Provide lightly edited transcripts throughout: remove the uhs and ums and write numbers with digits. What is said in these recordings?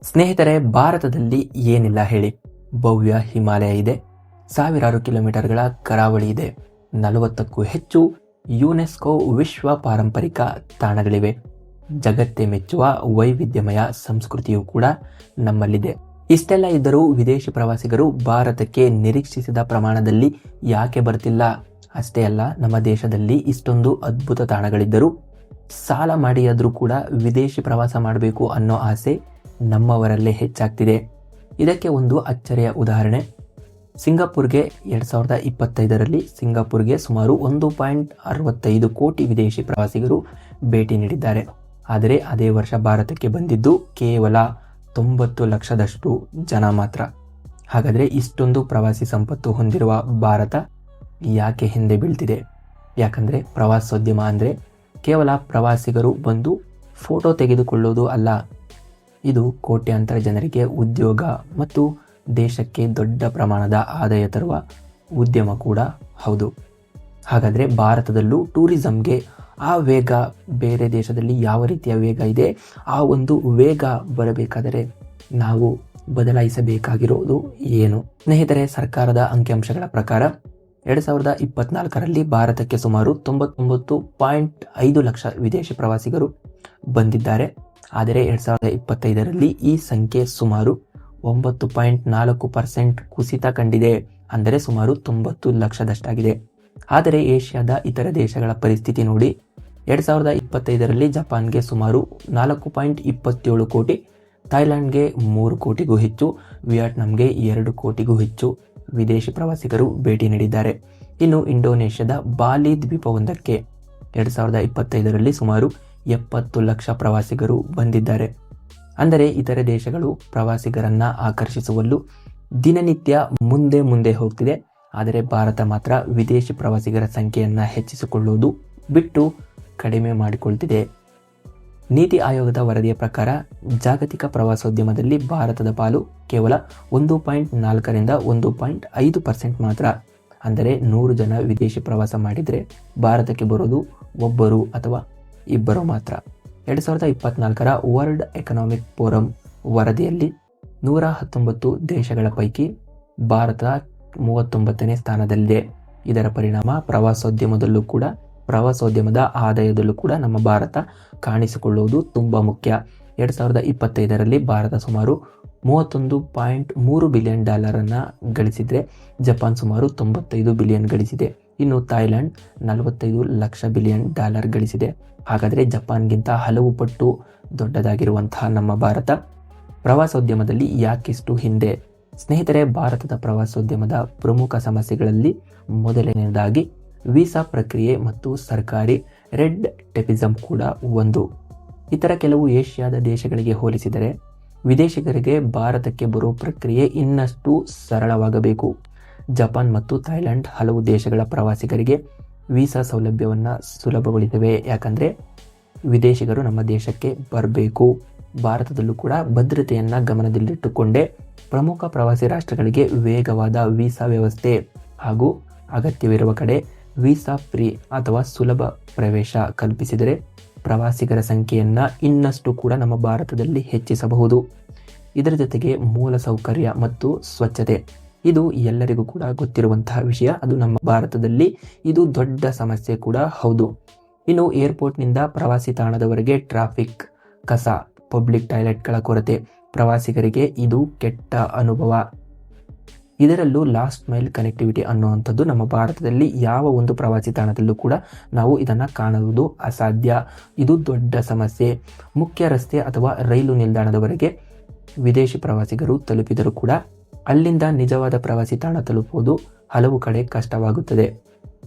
ಸ್ನೇಹಿತರೆ, ಭಾರತದಲ್ಲಿ ಏನಿಲ್ಲ ಹೇಳಿ. ಭವ್ಯ ಹಿಮಾಲಯ ಇದೆ, ಸಾವಿರಾರು ಕಿಲೋಮೀಟರ್ಗಳ ಕರಾವಳಿ ಇದೆ, 40ಕ್ಕೂ ಹೆಚ್ಚು ಯುನೆಸ್ಕೋ ವಿಶ್ವ ಪಾರಂಪರಿಕ ತಾಣಗಳಿವೆ. ಜಗತ್ತೇ ಮೆಚ್ಚುವ ವೈವಿಧ್ಯಮಯ ಸಂಸ್ಕೃತಿಯೂ ಕೂಡ ನಮ್ಮಲ್ಲಿದೆ. ಇಷ್ಟೆಲ್ಲ ಇದ್ದರೂ ವಿದೇಶಿ ಪ್ರವಾಸಿಗರು ಭಾರತಕ್ಕೆ ನಿರೀಕ್ಷಿಸಿದ ಪ್ರಮಾಣದಲ್ಲಿ ಯಾಕೆ ಬರ್ತಿಲ್ಲ? ಅಷ್ಟೇ ಅಲ್ಲ, ನಮ್ಮ ದೇಶದಲ್ಲಿ ಇಷ್ಟೊಂದು ಅದ್ಭುತ ತಾಣಗಳಿದ್ದರೂ ಸಾಲ ಮಾಡಿಯಾದರೂ ಕೂಡ ವಿದೇಶಿ ಪ್ರವಾಸ ಮಾಡಬೇಕು ಅನ್ನೋ ಆಸೆ ನಮ್ಮವರಲ್ಲೇ ಹೆಚ್ಚಾಗ್ತಿದೆ. ಇದಕ್ಕೆ ಒಂದು ಅಚ್ಚರಿಯ ಉದಾಹರಣೆ. ಸಿಂಗಾಪುರ್ಗೆ 2025ರಲ್ಲಿ ಸಿಂಗಾಪುರ್ಗೆ ಸುಮಾರು 1.65 ಕೋಟಿ ವಿದೇಶಿ ಪ್ರವಾಸಿಗರು ಭೇಟಿ ನೀಡಿದ್ದಾರೆ. ಆದರೆ ಅದೇ ವರ್ಷ ಭಾರತಕ್ಕೆ ಬಂದಿದ್ದು ಕೇವಲ 90 ಲಕ್ಷದಷ್ಟು ಜನ ಮಾತ್ರ. ಹಾಗಾದರೆ ಇಷ್ಟೊಂದು ಪ್ರವಾಸಿ ಸಂಪತ್ತು ಹೊಂದಿರುವ ಭಾರತ ಯಾಕೆ ಹಿಂದೆ ಬೀಳ್ತಿದೆ? ಯಾಕಂದರೆ ಪ್ರವಾಸೋದ್ಯಮ ಅಂದರೆ ಕೇವಲ ಪ್ರವಾಸಿಗರು ಬಂದು ಫೋಟೋ ತೆಗೆದುಕೊಳ್ಳೋದು ಅಲ್ಲ, ಇದು ಕೋಟ್ಯಾಂತರ ಜನರಿಗೆ ಉದ್ಯೋಗ ಮತ್ತು ದೇಶಕ್ಕೆ ದೊಡ್ಡ ಪ್ರಮಾಣದ ಆದಾಯ ತರುವ ಉದ್ಯಮ ಕೂಡ ಹೌದು. ಹಾಗಾದರೆ ಭಾರತದಲ್ಲೂ ಟೂರಿಸಂಗೆ ಆ ವೇಗ ಬೇರೆ ದೇಶದಲ್ಲಿ ಯಾವ ರೀತಿಯ ವೇಗ ಇದೆ, ಆ ಒಂದು ವೇಗ ಬರಬೇಕಾದರೆ ನಾವು ಬದಲಾಯಿಸಬೇಕಾಗಿರೋದು ಏನು? ಸ್ನೇಹಿತರೆ, ಸರ್ಕಾರದ ಅಂಕಿಅಂಶಗಳ ಪ್ರಕಾರ 2024ರಲ್ಲಿ ಭಾರತಕ್ಕೆ ಸುಮಾರು 99.5 ಲಕ್ಷ ವಿದೇಶಿ ಪ್ರವಾಸಿಗರು ಬಂದಿದ್ದಾರೆ. ಆದರೆ 2025ರಲ್ಲಿ ಈ ಸಂಖ್ಯೆ ಸುಮಾರು 9.4% ಕುಸಿತ ಕಂಡಿದೆ. ಅಂದರೆ ಸುಮಾರು 90 ಲಕ್ಷದಷ್ಟಾಗಿದೆ. ಆದರೆ ಏಷ್ಯಾದ ಇತರ ದೇಶಗಳ ಪರಿಸ್ಥಿತಿ ನೋಡಿ. 2025ರಲ್ಲಿ ಜಪಾನ್ಗೆ ಸುಮಾರು 4.27 ಕೋಟಿ, ಥೈಲ್ಯಾಂಡ್ಗೆ 3 ಕೋಟಿಗೂ ಹೆಚ್ಚು, ವಿಯೆಟ್ನಾಂಗೆ 2 ಕೋಟಿಗೂ ಹೆಚ್ಚು ವಿದೇಶಿ ಪ್ರವಾಸಿಗರು ಭೇಟಿ ನೀಡಿದ್ದಾರೆ. ಇನ್ನು ಇಂಡೋನೇಷ್ಯಾದ ಬಾಲಿ ದ್ವೀಪವೊಂದಕ್ಕೆ 2025ರಲ್ಲಿ ಸುಮಾರು 70 ಲಕ್ಷ ಪ್ರವಾಸಿಗರು ಬಂದಿದ್ದಾರೆ. ಅಂದರೆ ಇತರೆ ದೇಶಗಳು ಪ್ರವಾಸಿಗರನ್ನ ಆಕರ್ಷಿಸುವಲ್ಲೂ ದಿನನಿತ್ಯ ಮುಂದೆ ಹೋಗ್ತಿದೆ. ಆದರೆ ಭಾರತ ಮಾತ್ರ ವಿದೇಶಿ ಪ್ರವಾಸಿಗರ ಸಂಖ್ಯೆಯನ್ನು ಹೆಚ್ಚಿಸಿಕೊಳ್ಳುವುದು ಬಿಟ್ಟು ಕಡಿಮೆ ಮಾಡಿಕೊಳ್ತಿದೆ. ನೀತಿ ಆಯೋಗದ ವರದಿಯ ಪ್ರಕಾರ ಜಾಗತಿಕ ಪ್ರವಾಸೋದ್ಯಮದಲ್ಲಿ ಭಾರತದ ಪಾಲು ಕೇವಲ 1.4ರಿಂದ 1.5% ಮಾತ್ರ. ಅಂದರೆ 100 ಜನ ವಿದೇಶಿ ಪ್ರವಾಸ ಮಾಡಿದರೆ ಭಾರತಕ್ಕೆ ಬರೋದು ಒಬ್ಬರು ಅಥವಾ ಇಬ್ಬರು ಮಾತ್ರ. 2024ರ ವರ್ಲ್ಡ್ ಎಕನಾಮಿಕ್ ಫೋರಂ ವರದಿಯಲ್ಲಿ 119 ದೇಶಗಳ ಪೈಕಿ ಭಾರತ 39ನೇ ಸ್ಥಾನದಲ್ಲಿದೆ. ಇದರ ಪರಿಣಾಮ ಪ್ರವಾಸೋದ್ಯಮದ ಆದಾಯದಲ್ಲೂ ಕೂಡ ನಮ್ಮ ಭಾರತ ಕಾಣಿಸಿಕೊಳ್ಳುವುದು ತುಂಬ ಮುಖ್ಯ. 2025ರಲ್ಲಿ ಭಾರತ ಸುಮಾರು $31.3 ಬಿಲಿಯನ್ ಗಳಿಸಿದರೆ ಜಪಾನ್ ಸುಮಾರು $95 ಬಿಲಿಯನ್ ಗಳಿಸಿದೆ. ಇನ್ನು ಥೈಲ್ಯಾಂಡ್ $45 ಲಕ್ಷ ಬಿಲಿಯನ್ ಗಳಿಸಿದೆ. ಹಾಗಾದರೆ ಜಪಾನ್ಗಿಂತ ಹಲವು ಪಟ್ಟು ದೊಡ್ಡದಾಗಿರುವಂತಹ ನಮ್ಮ ಭಾರತ ಪ್ರವಾಸೋದ್ಯಮದಲ್ಲಿ ಯಾಕಿಷ್ಟು ಹಿಂದೆ? ಸ್ನೇಹಿತರೆ, ಭಾರತದ ಪ್ರವಾಸೋದ್ಯಮದ ಪ್ರಮುಖ ಸಮಸ್ಯೆಗಳಲ್ಲಿ ಮೊದಲನೆಯದಾಗಿ ವೀಸಾ ಪ್ರಕ್ರಿಯೆ ಮತ್ತು ಸರ್ಕಾರಿ ರೆಡ್ ಟೆಪಿಸಮ್ ಕೂಡ ಒಂದು. ಇತರ ಕೆಲವು ಏಷ್ಯಾದ ದೇಶಗಳಿಗೆ ಹೋಲಿಸಿದರೆ ವಿದೇಶಿಗರಿಗೆ ಭಾರತಕ್ಕೆ ಬರೋ ಪ್ರಕ್ರಿಯೆ ಇನ್ನಷ್ಟು ಸರಳವಾಗಬೇಕು. ಜಪಾನ್ ಮತ್ತು ಥೈಲ್ಯಾಂಡ್ ಹಲವು ದೇಶಗಳ ಪ್ರವಾಸಿಗರಿಗೆ ವೀಸಾ ಸೌಲಭ್ಯವನ್ನು ಸುಲಭಗೊಳಿಸಿವೆ. ಯಾಕಂದರೆ ವಿದೇಶಿಗರು ನಮ್ಮ ದೇಶಕ್ಕೆ ಬರಬೇಕು. ಭಾರತದಲ್ಲೂ ಕೂಡ ಭದ್ರತೆಯನ್ನು ಗಮನದಲ್ಲಿಟ್ಟುಕೊಂಡೇ ಪ್ರಮುಖ ಪ್ರವಾಸಿ ರಾಷ್ಟ್ರಗಳಿಗೆ ವೇಗವಾದ ವೀಸಾ ವ್ಯವಸ್ಥೆ ಹಾಗೂ ಅಗತ್ಯವಿರುವ ಕಡೆ ವೀಸಾ ಫ್ರೀ ಅಥವಾ ಸುಲಭ ಪ್ರವೇಶ ಕಲ್ಪಿಸಿದರೆ ಪ್ರವಾಸಿಗರ ಸಂಖ್ಯೆಯನ್ನು ಇನ್ನಷ್ಟು ಕೂಡ ನಮ್ಮ ಭಾರತದಲ್ಲಿ ಹೆಚ್ಚಿಸಬಹುದು. ಇದರ ಜೊತೆಗೆ ಮೂಲಸೌಕರ್ಯ ಮತ್ತು ಸ್ವಚ್ಛತೆ, ಇದು ಎಲ್ಲರಿಗೂ ಕೂಡ ಗೊತ್ತಿರುವಂತಹ ವಿಷಯ. ಅದು ನಮ್ಮ ಭಾರತದಲ್ಲಿ ಇದು ದೊಡ್ಡ ಸಮಸ್ಯೆ ಕೂಡ ಹೌದು. ಇನ್ನು ಏರ್ಪೋರ್ಟ್ನಿಂದ ಪ್ರವಾಸಿ ತಾಣದವರೆಗೆ ಟ್ರಾಫಿಕ್, ಕಸ, ಪಬ್ಲಿಕ್ ಟಾಯ್ಲೆಟ್ಗಳ ಕೊರತೆ, ಪ್ರವಾಸಿಗರಿಗೆ ಇದು ಕೆಟ್ಟ ಅನುಭವ. ಇದರಲ್ಲೂ ಲಾಸ್ಟ್ ಮೈಲ್ ಕನೆಕ್ಟಿವಿಟಿ ಅನ್ನುವಂಥದ್ದು ನಮ್ಮ ಭಾರತದಲ್ಲಿ ಯಾವ ಒಂದು ಪ್ರವಾಸಿ ತಾಣದಲ್ಲೂ ಕೂಡ ನಾವು ಇದನ್ನು ಕಾಣುವುದು ಅಸಾಧ್ಯ. ಇದು ದೊಡ್ಡ ಸಮಸ್ಯೆ. ಮುಖ್ಯ ರಸ್ತೆ ಅಥವಾ ರೈಲು ನಿಲ್ದಾಣದವರೆಗೆ ವಿದೇಶಿ ಪ್ರವಾಸಿಗರು ತಲುಪಿದರೂ ಕೂಡ ಅಲ್ಲಿಂದ ನಿಜವಾದ ಪ್ರವಾಸಿ ತಾಣ ತಲುಪುವುದು ಹಲವು ಕಡೆ ಕಷ್ಟವಾಗುತ್ತದೆ.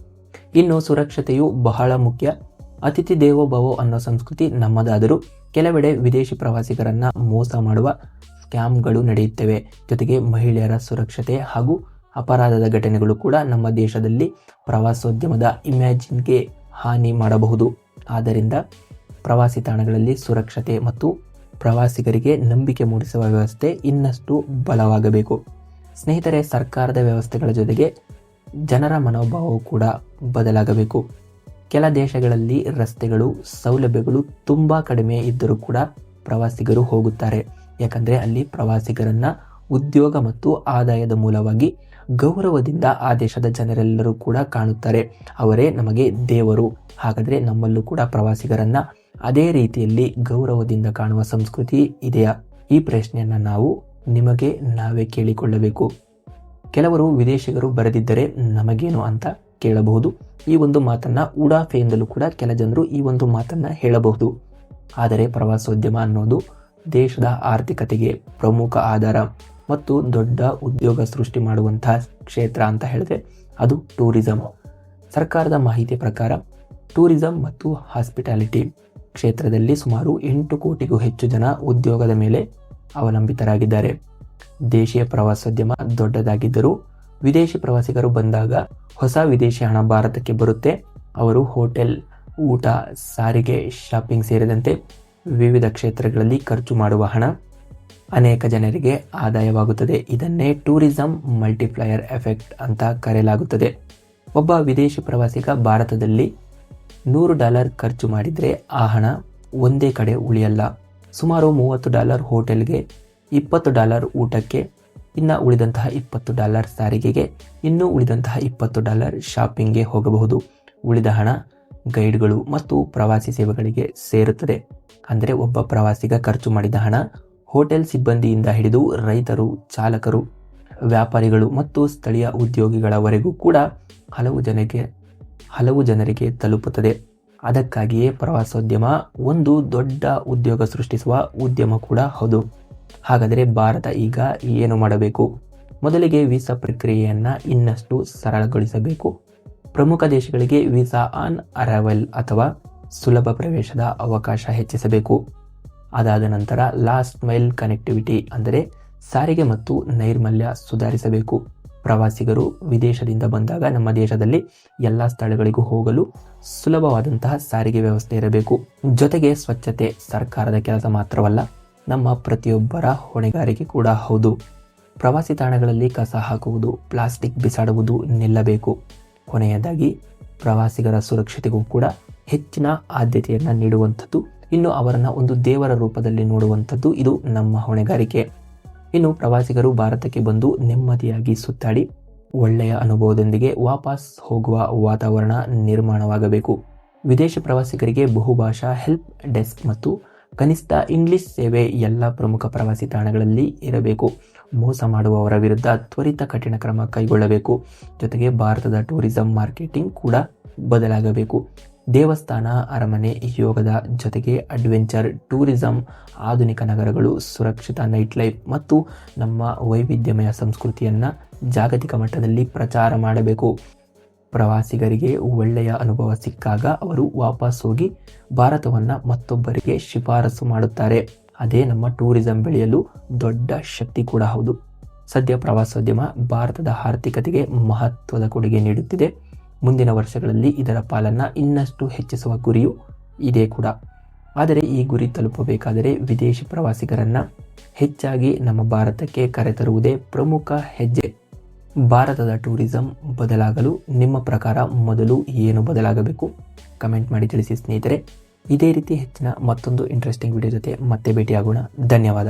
ಇನ್ನು ಸುರಕ್ಷತೆಯು ಬಹಳ ಮುಖ್ಯ. ಅತಿಥಿ ದೇವೋ ಭವ ಅನ್ನೋ ಸಂಸ್ಕೃತಿ ನಮ್ಮದಾದರೂ ಕೆಲವೆಡೆ ವಿದೇಶಿ ಪ್ರವಾಸಿಗರನ್ನ ಮೋಸ ಮಾಡುವ ಸ್ಕ್ಯಾಮ್ಗಳು ನಡೆಯುತ್ತವೆ. ಜೊತೆಗೆ ಮಹಿಳೆಯರ ಸುರಕ್ಷತೆ ಹಾಗೂ ಅಪರಾಧದ ಘಟನೆಗಳು ಕೂಡ ನಮ್ಮ ದೇಶದಲ್ಲಿ ಪ್ರವಾಸೋದ್ಯಮದ ಇಮ್ಯಾಜಿನ್ಗೆ ಹಾನಿ ಮಾಡಬಹುದು. ಆದ್ದರಿಂದ ಪ್ರವಾಸಿ ತಾಣಗಳಲ್ಲಿ ಸುರಕ್ಷತೆ ಮತ್ತು ಪ್ರವಾಸಿಗರಿಗೆ ನಂಬಿಕೆ ಮೂಡಿಸುವ ವ್ಯವಸ್ಥೆ ಇನ್ನಷ್ಟು ಬಲವಾಗಬೇಕು. ಸ್ನೇಹಿತರೆ, ಸರ್ಕಾರದ ವ್ಯವಸ್ಥೆಗಳ ಜೊತೆಗೆ ಜನರ ಮನೋಭಾವವು ಕೂಡ ಬದಲಾಗಬೇಕು. ಕೆಲ ದೇಶಗಳಲ್ಲಿ ರಸ್ತೆಗಳು, ಸೌಲಭ್ಯಗಳು ತುಂಬ ಕಡಿಮೆ ಇದ್ದರೂ ಕೂಡ ಪ್ರವಾಸಿಗರು ಹೋಗುತ್ತಾರೆ. ಯಾಕಂದರೆ ಅಲ್ಲಿ ಪ್ರವಾಸಿಗರನ್ನು ಉದ್ಯೋಗ ಮತ್ತು ಆದಾಯದ ಮೂಲವಾಗಿ ಗೌರವದಿಂದ ಆ ದೇಶದ ಜನರೆಲ್ಲರೂ ಕೂಡ ಕಾಣುತ್ತಾರೆ. ಅವರೇ ನಮಗೆ ದೇವರು. ಹಾಗಾದರೆ ನಮ್ಮಲ್ಲೂ ಕೂಡ ಪ್ರವಾಸಿಗರನ್ನು ಅದೇ ರೀತಿಯಲ್ಲಿ ಗೌರವದಿಂದ ಕಾಣುವ ಸಂಸ್ಕೃತಿ ಇದೆಯಾ? ಈ ಪ್ರಶ್ನೆಯನ್ನು ನಾವು ನಿಮಗೆ ನಾವೇ ಕೇಳಿಕೊಳ್ಳಬೇಕು. ಕೆಲವರು ವಿದೇಶಿಗರು ಬರೆದಿದ್ದರೆ ನಮಗೇನು ಅಂತ ಕೇಳಬಹುದು. ಈ ಒಂದು ಮಾತನ್ನು ಉಡಾಫೆ ಎಂದಲೂ ಕೂಡ ಕೆಲ ಜನರು ಈ ಒಂದು ಮಾತನ್ನು ಹೇಳಬಹುದು. ಆದರೆ ಪ್ರವಾಸೋದ್ಯಮ ಅನ್ನೋದು ದೇಶದ ಆರ್ಥಿಕತೆಗೆ ಪ್ರಮುಖ ಆಧಾರ ಮತ್ತು ದೊಡ್ಡ ಉದ್ಯೋಗ ಸೃಷ್ಟಿ ಮಾಡುವಂತಹ ಕ್ಷೇತ್ರ ಅಂತ ಹೇಳಿದ್ರೆ ಅದು ಟೂರಿಸಂ. ಸರ್ಕಾರದ ಮಾಹಿತಿ ಪ್ರಕಾರ ಟೂರಿಸಂ ಮತ್ತು ಹಾಸ್ಪಿಟಾಲಿಟಿ ಕ್ಷೇತ್ರದಲ್ಲಿ ಸುಮಾರು 8 ಕೋಟಿಗೂ ಹೆಚ್ಚು ಜನ ಉದ್ಯೋಗದ ಮೇಲೆ ಅವಲಂಬಿತರಾಗಿದ್ದಾರೆ. ದೇಶೀಯ ಪ್ರವಾಸೋದ್ಯಮ ದೊಡ್ಡದಾಗಿದ್ದರೂ ವಿದೇಶಿ ಪ್ರವಾಸಿಗರು ಬಂದಾಗ ಹೊಸ ವಿದೇಶಿ ಹಣ ಭಾರತಕ್ಕೆ ಬರುತ್ತೆ. ಅವರು ಹೋಟೆಲ್, ಊಟ, ಸಾರಿಗೆ, ಶಾಪಿಂಗ್ ಸೇರಿದಂತೆ ವಿವಿಧ ಕ್ಷೇತ್ರಗಳಲ್ಲಿ ಖರ್ಚು ಮಾಡುವ ಹಣ ಅನೇಕ ಜನರಿಗೆ ಆದಾಯವಾಗುತ್ತದೆ. ಇದನ್ನೇ ಟೂರಿಸಂ ಮಲ್ಟಿಪ್ಲೈಯರ್ ಎಫೆಕ್ಟ್ ಅಂತ ಕರೆಯಲಾಗುತ್ತದೆ. ಒಬ್ಬ ವಿದೇಶಿ ಪ್ರವಾಸಿಗ ಭಾರತದಲ್ಲಿ $100 ಖರ್ಚು ಮಾಡಿದರೆ ಆ ಹಣ ಒಂದೇ ಕಡೆ ಉಳಿಯಲ್ಲ. ಸುಮಾರು $30 ಹೋಟೆಲ್ಗೆ, $20 ಊಟಕ್ಕೆ, ಇನ್ನು ಉಳಿದಂತಹ $20 ಸಾರಿಗೆಗೆ, ಇನ್ನೂ ಉಳಿದಂತಹ $20 ಶಾಪಿಂಗ್ಗೆ ಹೋಗಬಹುದು. ಉಳಿದ ಹಣ ಗೈಡ್ಗಳು ಮತ್ತು ಪ್ರವಾಸಿ ಸೇವೆಗಳಿಗೆ ಸೇರುತ್ತದೆ. ಅಂದರೆ ಒಬ್ಬ ಪ್ರವಾಸಿಗ ಖರ್ಚು ಮಾಡಿದ ಹಣ ಹೋಟೆಲ್ ಸಿಬ್ಬಂದಿಯಿಂದ ಹಿಡಿದು ರೈತರು, ಚಾಲಕರು, ವ್ಯಾಪಾರಿಗಳು ಮತ್ತು ಸ್ಥಳೀಯ ಉದ್ಯೋಗಿಗಳವರೆಗೂ ಕೂಡ ಹಲವು ಜನರಿಗೆ ತಲುಪುತ್ತದೆ. ಅದಕ್ಕಾಗಿಯೇ ಪ್ರವಾಸೋದ್ಯಮ ಒಂದು ದೊಡ್ಡ ಉದ್ಯೋಗ ಸೃಷ್ಟಿಸುವ ಉದ್ಯಮ ಕೂಡ ಹೌದು. ಹಾಗಾದರೆ ಭಾರತ ಈಗ ಏನು ಮಾಡಬೇಕು? ಮೊದಲಿಗೆ ವೀಸಾ ಪ್ರಕ್ರಿಯೆಯನ್ನು ಇನ್ನಷ್ಟು ಸರಳಗೊಳಿಸಬೇಕು. ಪ್ರಮುಖ ದೇಶಗಳಿಗೆ ವೀಸಾ ಆನ್ ಅರೈವಲ್ ಅಥವಾ ಸುಲಭ ಪ್ರವೇಶದ ಅವಕಾಶ ಹೆಚ್ಚಿಸಬೇಕು. ಅದಾದ ನಂತರ ಲಾಸ್ಟ್ ಮೈಲ್ ಕನೆಕ್ಟಿವಿಟಿ ಅಂದರೆ ಸಾರಿಗೆ ಮತ್ತು ನೈರ್ಮಲ್ಯ ಸುಧಾರಿಸಬೇಕು. ಪ್ರವಾಸಿಗರು ವಿದೇಶದಿಂದ ಬಂದಾಗ ನಮ್ಮ ದೇಶದಲ್ಲಿ ಎಲ್ಲ ಸ್ಥಳಗಳಿಗೂ ಹೋಗಲು ಸುಲಭವಾದಂತಹ ಸಾರಿಗೆ ವ್ಯವಸ್ಥೆ ಇರಬೇಕು. ಜೊತೆಗೆ ಸ್ವಚ್ಛತೆ ಸರ್ಕಾರದ ಕೆಲಸ ಮಾತ್ರವಲ್ಲ, ನಮ್ಮ ಪ್ರತಿಯೊಬ್ಬರ ಹೊಣೆಗಾರಿಕೆ ಕೂಡ ಹೌದು. ಪ್ರವಾಸಿ ತಾಣಗಳಲ್ಲಿ ಕಸ ಹಾಕುವುದು, ಪ್ಲಾಸ್ಟಿಕ್ ಬಿಸಾಡುವುದು ನಿಲ್ಲಬೇಕು. ಕೊನೆಯದಾಗಿ ಪ್ರವಾಸಿಗರ ಸುರಕ್ಷತೆಗೂ ಕೂಡ ಹೆಚ್ಚಿನ ಆದ್ಯತೆಯನ್ನು ನೀಡುವಂಥದ್ದು, ಇನ್ನು ಅವರನ್ನು ಒಂದು ದೇವರ ರೂಪದಲ್ಲಿ ನೋಡುವಂಥದ್ದು ಇದು ನಮ್ಮ ಹೊಣೆಗಾರಿಕೆ. ಇನ್ನು ಪ್ರವಾಸಿಗರು ಭಾರತಕ್ಕೆ ಬಂದು ನೆಮ್ಮದಿಯಾಗಿ ಸುತ್ತಾಡಿ ಒಳ್ಳೆಯ ಅನುಭವದೊಂದಿಗೆ ವಾಪಸ್ ಹೋಗುವ ವಾತಾವರಣ ನಿರ್ಮಾಣವಾಗಬೇಕು. ವಿದೇಶಿ ಪ್ರವಾಸಿಗರಿಗೆ ಬಹುಭಾಷಾ ಹೆಲ್ಪ್ ಡೆಸ್ಕ್ ಮತ್ತು ಕನಿಷ್ಠ ಇಂಗ್ಲಿಷ್ ಸೇವೆ ಎಲ್ಲ ಪ್ರಮುಖ ಪ್ರವಾಸಿ ತಾಣಗಳಲ್ಲಿ ಇರಬೇಕು. ಮೋಸ ಮಾಡುವವರ ವಿರುದ್ಧ ತ್ವರಿತ ಕಠಿಣ ಕ್ರಮ ಕೈಗೊಳ್ಳಬೇಕು. ಜೊತೆಗೆ ಭಾರತದ ಟೂರಿಸಂ ಮಾರ್ಕೆಟಿಂಗ್ ಕೂಡ ಬದಲಾಗಬೇಕು. ದೇವಸ್ಥಾನ, ಅರಮನೆ, ಯೋಗದ ಜೊತೆಗೆ ಅಡ್ವೆಂಚರ್ ಟೂರಿಸಂ, ಆಧುನಿಕ ನಗರಗಳು, ಸುರಕ್ಷಿತ ನೈಟ್ ಲೈಫ್ ಮತ್ತು ನಮ್ಮ ವೈವಿಧ್ಯಮಯ ಸಂಸ್ಕೃತಿಯನ್ನು ಜಾಗತಿಕ ಮಟ್ಟದಲ್ಲಿ ಪ್ರಚಾರ ಮಾಡಬೇಕು. ಪ್ರವಾಸಿಗರಿಗೆ ಒಳ್ಳೆಯ ಅನುಭವ ಸಿಕ್ಕಾಗ ಅವರು ವಾಪಸ್ ಹೋಗಿ ಭಾರತವನ್ನು ಮತ್ತೊಬ್ಬರಿಗೆ ಶಿಫಾರಸು ಮಾಡುತ್ತಾರೆ. ಅದೇ ನಮ್ಮ ಟೂರಿಸಂ ಬೆಳೆಯಲು ದೊಡ್ಡ ಶಕ್ತಿ ಕೂಡ ಹೌದು. ಸದ್ಯ ಪ್ರವಾಸೋದ್ಯಮ ಭಾರತದ ಆರ್ಥಿಕತೆಗೆ ಮಹತ್ವದ ಕೊಡುಗೆ ನೀಡುತ್ತಿದೆ. ಮುಂದಿನ ವರ್ಷಗಳಲ್ಲಿ ಇದರ ಪಾಲನ್ನು ಇನ್ನಷ್ಟು ಹೆಚ್ಚಿಸುವ ಗುರಿಯೂ ಇದೆ ಕೂಡ. ಆದರೆ ಈ ಗುರಿ ತಲುಪಬೇಕಾದರೆ ವಿದೇಶಿ ಪ್ರವಾಸಿಗರನ್ನು ಹೆಚ್ಚಾಗಿ ನಮ್ಮ ಭಾರತಕ್ಕೆ ಕರೆತರುವುದೇ ಪ್ರಮುಖ ಹೆಜ್ಜೆ. ಭಾರತದ ಟೂರಿಸಂ ಬದಲಾಗಲು ನಿಮ್ಮ ಪ್ರಕಾರ ಮೊದಲು ಏನು ಬದಲಾಗಬೇಕು? ಕಮೆಂಟ್ ಮಾಡಿ ತಿಳಿಸಿ ಸ್ನೇಹಿತರೆ. ಇದೇ ರೀತಿ ಹೆಚ್ಚಿನ ಮತ್ತೊಂದು ಇಂಟ್ರೆಸ್ಟಿಂಗ್ ವಿಡಿಯೋ ಜೊತೆ ಮತ್ತೆ ಭೇಟಿಯಾಗೋಣ. ಧನ್ಯವಾದ.